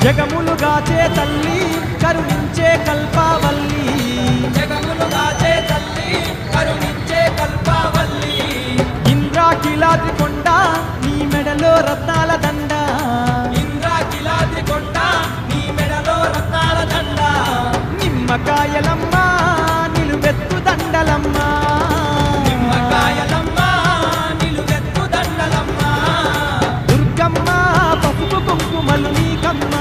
జగములుగాచే తల్లి కరుణించే కల్పవల్లి, జగములుగాచే తల్లి కరుణించే కల్పవల్లి. ఇంద్రాకిలాద్రి కొండ నీ మెడలో రత్నాల దండ, ఇంద్రాకిలాద్రి కొండ నీ మెడలో రత్నాల దండ. నిమ్మకాయలమ్మ నిలువెత్తు దండలమ్మ, నిమ్మకాయలమ్మ నిలువెత్తు దండలమ్మ. దుర్గమ్మ పసుపు కుంకుమలు నీకమ్మ,